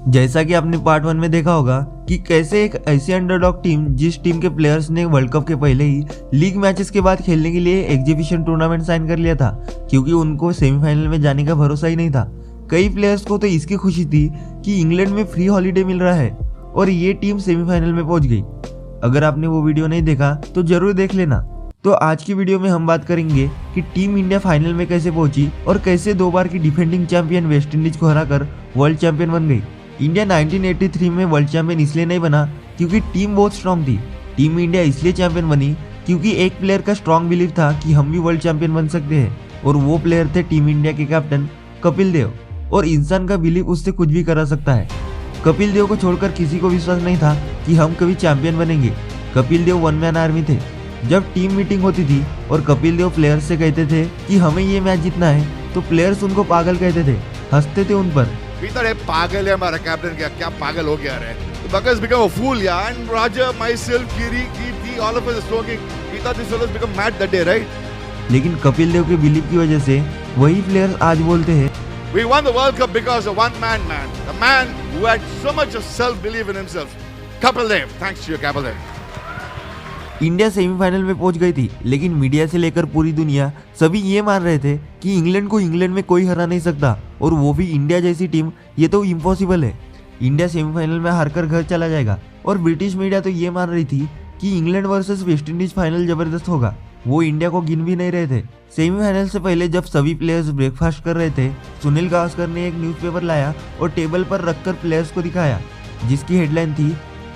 जैसा कि आपने पार्ट 1 में देखा होगा कि कैसे एक ऐसी अंडरडॉग टीम, जिस टीम के प्लेयर्स ने वर्ल्ड कप के पहले ही लीग मैचेस के बाद खेलने के लिए एग्जीबिशन टूर्नामेंट साइन कर लिया था, क्योंकि उनको सेमीफाइनल में जाने का भरोसा ही नहीं था। कई प्लेयर्स को तो इसकी खुशी थी कि इंग्लैंड में फ्री हॉलीडे मिल रहा है और ये टीम सेमीफाइनल में पहुंच गई। अगर आपने वो वीडियो नहीं देखा तो जरूर देख लेना। तो आज की वीडियो में हम बात करेंगे कि टीम इंडिया फाइनल में कैसे पहुंची और कैसे 2 बार की डिफेंडिंग चैंपियन वेस्ट इंडीज को हराकर वर्ल्ड चैंपियन बन गई। इंडिया 1983 में वर्ल्ड चैंपियन इसलिए नहीं बना क्योंकि टीम बहुत स्ट्रांग थी। टीम इंडिया इसलिए चैंपियन बनी क्योंकि एक प्लेयर का स्ट्रांग बिलीव था कि हम भी वर्ल्ड चैंपियन बन सकते हैं, और वो प्लेयर थे टीम इंडिया के कैप्टन कपिल देव। और इंसान का बिलीव उससे कुछ भी करा सकता है। कपिल देव को छोड़कर किसी को विश्वास नहीं था कि हम कभी चैंपियन बनेंगे। कपिल देव 1 मैन आर्मी थे। जब टीम मीटिंग होती थी और कपिल देव प्लेयर्स से कहते थे कि हमें ये मैच जीतना है, तो प्लेयर्स उनको पागल कहते थे, हंसते थे उन पर। पीटर पागल है हमारा कैप्टन, क्या पागल हो गया है। Buckers become a fool, yeah. And Roger, myself, Kiri, Kirti, all of us are talking. We thought this fellows become mad that day, right? लेकिन कपिल देव के बिलीव की वजह से वही प्लेयर्स आज बोलते हैं, We won the World Cup because of one man, the man who had so much of self-belief in himself. Kapil Dev, thanks to you, Kapil Dev. India semifinal में पहुंच गई थी, लेकिन मीडिया से लेकर पूरी दुनिया सभी ये मान रहे थे कि इंग्लैंड को इंग्लैंड में कोई हरा नहीं सकता, और वो भी इंडिया जैसी टीम। ये तो इम्पॉसिबल है। इंडिया सेमीफाइनल में हारकर घर चला जाएगा। और ब्रिटिश मीडिया तो ये मान रही थी कि England versus West Indies final जबरदस्त होगा। वो इंडिया को गिन भी नहीं रहे थे। सेमीफाइनल से पहले जब सभी प्लेयर्स ब्रेकफास्ट कर रहे थे, सुनील गावस्कर ने एक न्यूज़पेपर लाया और टेबल पर रखकर प्लेयर्स को दिखाया, जिसकी हेडलाइन थी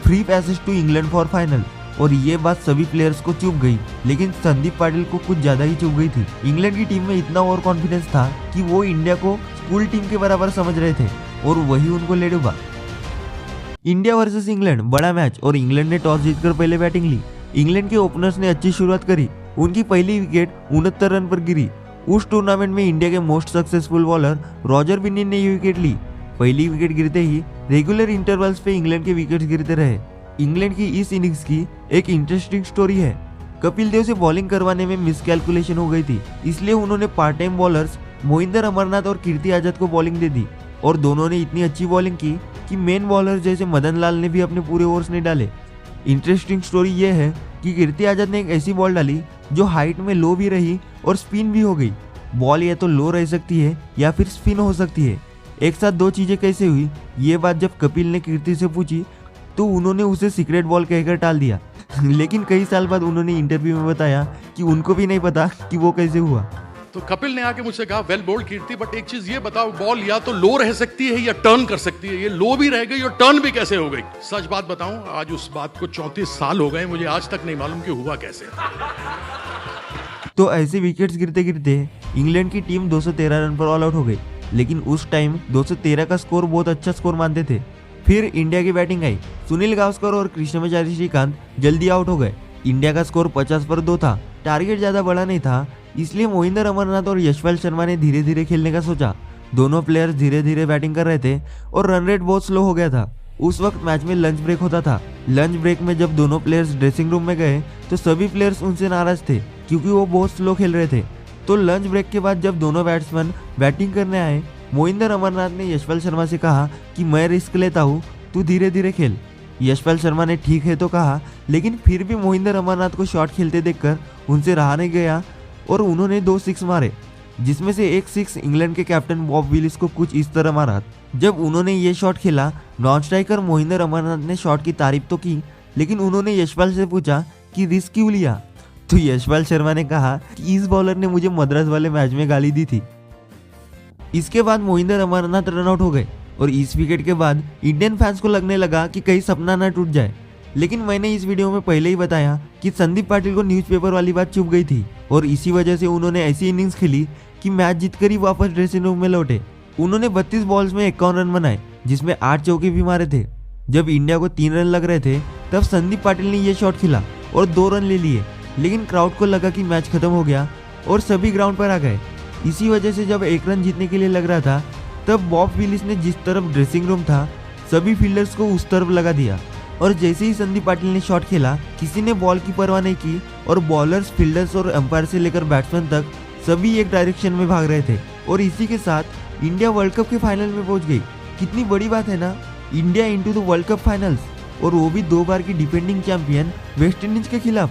free passage to England for final. और ये बात सभी प्लेयर्स को चुभ गई, लेकिन संदीप पाटिल को कुछ ज्यादा ही चुभ गई थी। इंग्लैंड की टीम में इतना ओवर कॉन्फिडेंस था कि वो इंडिया को स्कूल टीम के बराबर समझ रहे थे, और वही उनको ले डूबा। इंडिया वर्सेस इंग्लैंड बड़ा मैच, और इंग्लैंड ने टॉस जीतकर पहले बैटिंग ली। इंग्लैंड के ओपनर्स ने अच्छी शुरुआत करी। उनकी पहली विकेट 69 रन पर गिरी। उस टूर्नामेंट में इंडिया के most successful bowler Roger Binny ने ये विकेट ली। पहली विकेट गिरते ही रेगुलर इंटरवल्स पे इंग्लैंड के विकेट्स गिरते रहे। इंग्लैंड की इस इनिंग्स की एक इंटरेस्टिंग स्टोरी है। कपिल देव से बॉलिंग करवाने में मिसकैलकुलेशन हो गई थी, इसलिए उन्होंने part time bowlers Mohinder Amarnath और कीर्ति आजाद को बॉलिंग दे दी, और दोनों ने इतनी अच्छी बॉलिंग की कि मेन बॉलर जैसे मदन लाल ने भी अपने पूरे ओवर्स नहीं डाले। इंटरेस्टिंग स्टोरी ये है कि कीर्ति आजाद ने एक ऐसी बॉल डाली जो हाइट में लो भी रही और स्पिन भी हो गई। बॉल या तो लो रह सकती है या फिर स्पिन हो सकती है। एक साथ 2 चीजें कैसे हुई, ये बात जब कपिल ने कीर्ति से पूछी तो उन्होंने उसे सीक्रेट बॉल कहकर टाल दिया। लेकिन कई साल बाद उन्होंने इंटरव्यू में बताया कि उनको भी नहीं पता कि वो कैसे हुआ। तो कपिल ने आके मुझसे कहा, वेल बोल्ड कीर्ति, बट एक चीज ये बताओ, बॉल या तो लो रह सकती है या टर्न कर सकती है, ये लो भी रह गई और टर्न भी कैसे हो गई? सच बात बताऊं, आज उस बात को 34 साल हो गए, मुझे आज तक नहीं मालूम कि हुआ कैसे। तो ऐसे विकेट्स गिरते गिरते इंग्लैंड की टीम 213 रन पर ऑल आउट हो गई, लेकिन उस टाइम 213 का स्कोर बहुत अच्छा स्कोर मानते थे। फिर इंडिया की बैटिंग आई। सुनील गावस्कर और कृष्णमचारी श्रीकांत जल्दी आउट हो गए। इंडिया का स्कोर 50 पर 2 था। टारगेट ज्यादा बड़ा नहीं था, इसलिए मोहिंदर अमरनाथ और यशपाल शर्मा ने धीरे धीरे खेलने का सोचा। दोनों प्लेयर्स धीरे धीरे बैटिंग कर रहे थे और रन रेट बहुत स्लो हो गया था। उस वक्त मैच में लंच ब्रेक होता था। लंच ब्रेक में जब दोनों प्लेयर्स ड्रेसिंग रूम में गए तो सभी प्लेयर्स उनसे नाराज थे क्योंकि वो बहुत स्लो खेल रहे थे। तो लंच ब्रेक के बाद जब दोनों बैट्समैन बैटिंग करने आए, मोहिंदर अमरनाथ ने यशपाल शर्मा से कहा कि मैं रिस्क लेता हूँ, तू धीरे धीरे खेल। यशपाल शर्मा ने ठीक है तो कहा, लेकिन फिर भी मोहिंदर अमरनाथ को शॉट खेलते देखकर उनसे रहा नहीं गया और उन्होंने 2 सिक्स मारे, जिसमें से एक सिक्स इंग्लैंड के कैप्टन बॉब विलिस को कुछ इस तरह मारा। जब उन्होंने ये शॉट खेला, नॉन स्ट्राइकर मोहिंदर अमरनाथ ने शॉट की तारीफ तो की, लेकिन उन्होंने यशपाल से पूछा कि रिस्क क्यों लिया। तो यशपाल शर्मा ने कहा कि इस बॉलर ने मुझे मद्रास वाले मैच में गाली दी थी। इसके बाद मोहिंदर अमरनाथ रन आउट हो गए, और इस विकेट के बाद इंडियन फैंस को लगने लगा कि कहीं सपना ना टूट जाए। लेकिन मैंने इस वीडियो में पहले ही बताया कि संदीप पाटिल को न्यूज़पेपर वाली बात चुभ गई थी, और इसी वजह से उन्होंने ऐसी इनिंग्स खेली कि मैच जीतकर ही वापस ड्रेसिंग रूम में लौटे। उन्होंने 32 बॉल्स में 51 रन बनाए, जिसमें 8 चौके भी मारे थे। जब इंडिया को 3 रन लग रहे थे, तब संदीप पाटिल ने यह शॉट खेला और 2 रन ले लिए, लेकिन क्राउड को लगा कि मैच खत्म हो गया और सभी ग्राउंड पर आ गए। इसी वजह से जब 1 रन जीतने के लिए लग रहा था, तब बॉब विलिस ने जिस तरफ ड्रेसिंग रूम था, सभी फील्डर्स को उस तरफ लगा दिया, और जैसे ही संदीप पाटिल ने शॉट खेला, किसी ने बॉल की परवाह नहीं की, और बॉलर्स, फील्डर्स और अंपायर से लेकर बैट्समैन तक सभी एक डायरेक्शन में भाग रहे थे। और इसी के साथ इंडिया वर्ल्ड कप के फाइनल में पहुंच गई। कितनी बड़ी बात है ना। India into the world cup finals, और वो भी 2 बार की डिफेंडिंग चैंपियन वेस्ट इंडीज के खिलाफ।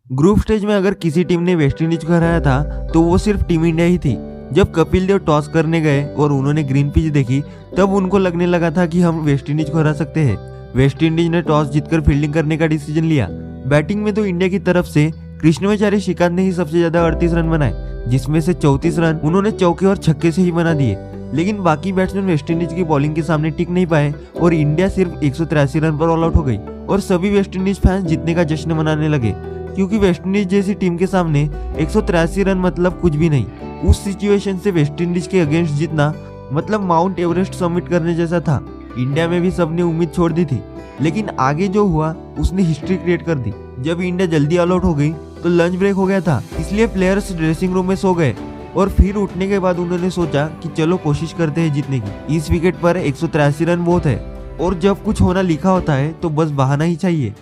ग्रुप स्टेज में अगर किसी टीम ने वेस्ट इंडीज को हराया था तो वो सिर्फ टीम इंडिया ही थी। जब कपिल देव टॉस करने गए और उन्होंने ग्रीन पिच देखी, तब उनको लगने लगा था कि हम वेस्ट इंडीज को हरा सकते हैं। वेस्ट इंडीज ने टॉस जीतकर फील्डिंग करने का डिसीजन लिया। बैटिंग में तो इंडिया की तरफ से कृष्णमाचारी श्रीकांत ने ही सबसे ज्यादा 38 रन बनाए, जिसमें से 34 रन उन्होंने चौके और छक्के से ही बना दिए। लेकिन बाकी बैट्समैन वेस्ट इंडीज की बॉलिंग के सामने टिक नहीं पाए और इंडिया सिर्फ 183 रन पर ऑल आउट हो गई। और सभी वेस्ट इंडीज फैंस जीतने का जश्न मनाने लगे, क्योंकि वेस्ट इंडीज जैसी टीम के सामने 183 रन मतलब कुछ भी नहीं। उस सिचुएशन से वेस्ट इंडीज के अगेंस्ट जीतना मतलब माउंट एवरेस्ट सबमिट करने जैसा था। इंडिया में भी सबने उम्मीद छोड़ दी थी, लेकिन आगे जो हुआ उसने हिस्ट्री क्रिएट कर दी। जब इंडिया जल्दी ऑल आउट हो गई तो लंच ब्रेक हो गया था, इसलिए प्लेयर्स ड्रेसिंग रूम में सो गए और फिर उठने के बाद उन्होंने सोचा कि चलो कोशिश करते हैं जीतने की। इस विकेट पर 183 रन बहुत है, और जब कुछ होना लिखा होता है तो बस बहाना ही चाहिए।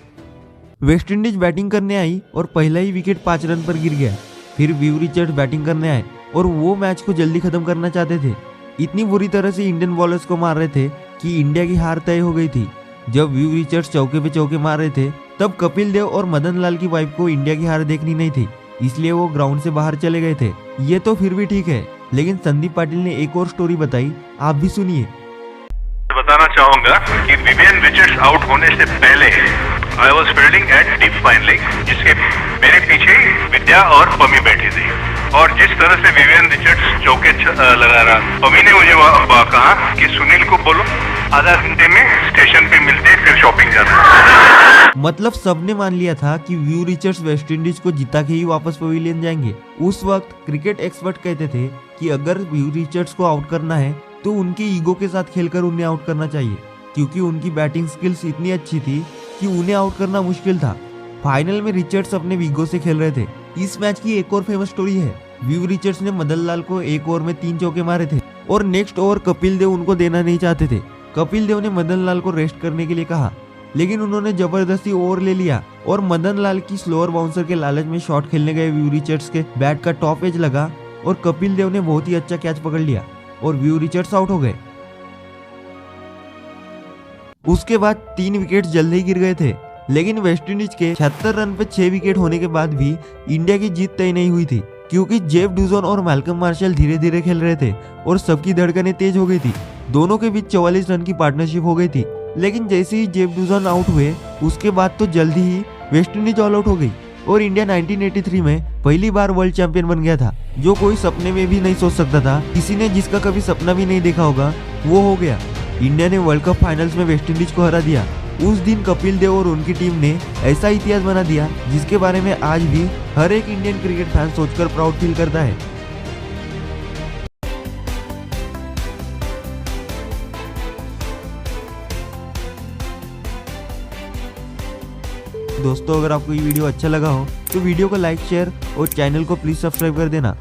वेस्ट इंडीज बैटिंग करने आई और पहला ही विकेट 5 रन पर गिर गया। फिर व्यू रिचर्ड्स बैटिंग करने आए और वो मैच को जल्दी खत्म करना चाहते थे। इतनी बुरी तरह से इंडियन बॉलर्स को मार रहे थे कि इंडिया की हार तय हो गई थी। जब व्यू रिचर्ड्स चौके पे चौके मार रहे थे, तब कपिल देव और मदन लाल की वाइफ को इंडिया की हार देखनी नहीं थी, इसलिए वो ग्राउंड से बाहर चले गए थे। ये तो फिर भी ठीक है, लेकिन संदीप पाटिल ने एक और स्टोरी बताई, आप भी सुनिए। बताना चाहूंगा कि विवियन रिचर्ड्स आउट होने से पहले I was fielding at deep fine leg, जिसके मेरे पीछे विद्या और पमी बैठी थी। और जिस तरह से विवियन रिचर्ड्स चौके लगा रहा, पमी ने मुझे कहा कि सुनील को बोलो आधा घंटे में स्टेशन पे मिलते, फिर शॉपिंग जाना। मतलब सबने मान लिया था कि व्यू रिचर्ड्स वेस्ट इंडीज को जिता के ही वापस पवेलियन जाएंगे। उस वक्त क्रिकेट एक्सपर्ट कहते थे कि अगर व्यू रिचर्ड्स को आउट करना है तो उनके ईगो के साथ खेलकर उन्हें आउट करना चाहिए, क्योंकि उनकी बैटिंग स्किल्स इतनी अच्छी थी कि उन्हें आउट करना मुश्किल था। फाइनल में रिचर्ड्स अपने ईगो से खेल रहे थे। इस मैच की एक और फेमस स्टोरी है, व्यू रिचर्ड्स ने मदन लाल को एक ओवर में 3 चौके मारे थे और नेक्स्ट ओवर कपिल देव उनको देना नहीं चाहते थे। कपिल देव ने मदन लाल को रेस्ट करने के लिए कहा, लेकिन उन्होंने जबरदस्ती ओवर ले लिया और मदन लाल की स्लोअर बाउंसर के लालच में शॉट खेलने गए व्यू रिचर्ड्स के बैट का टॉप एज लगा और कपिल देव ने बहुत ही अच्छा कैच पकड़ लिया और व्यू रिचर्ड्स आउट हो गए। उसके बाद 3 विकेट जल्द ही गिर गए थे, लेकिन वेस्ट इंडीज के 76 रन पे 6 विकेट होने के बाद भी इंडिया की जीत तय नहीं हुई थी, क्योंकि जेफ डुजॉन और मैल्कम मार्शल धीरे धीरे खेल रहे थे और सबकी धड़कनें तेज हो गई थी। दोनों के बीच 44 रन की पार्टनरशिप हो गई थी, लेकिन जैसे ही जेफ डुजॉन आउट हुए उसके बाद तो जल्दी ही वेस्ट इंडीज ऑल आउट हो गई और इंडिया 1983 में पहली बार वर्ल्ड चैंपियन बन गया था, जो कोई सपने में भी नहीं सोच सकता था। किसी ने जिसका कभी सपना भी नहीं देखा होगा वो हो गया। इंडिया ने वर्ल्ड कप फाइनल्स में वेस्ट इंडीज को हरा दिया। उस दिन कपिल देव और उनकी टीम ने ऐसा इतिहास बना दिया जिसके बारे में आज भी हर एक इंडियन क्रिकेट फैन सोचकर प्राउड फील करता है। दोस्तों, अगर आपको ये वीडियो अच्छा लगा हो तो वीडियो को लाइक, शेयर और चैनल को प्लीज सब्सक्राइब कर देना।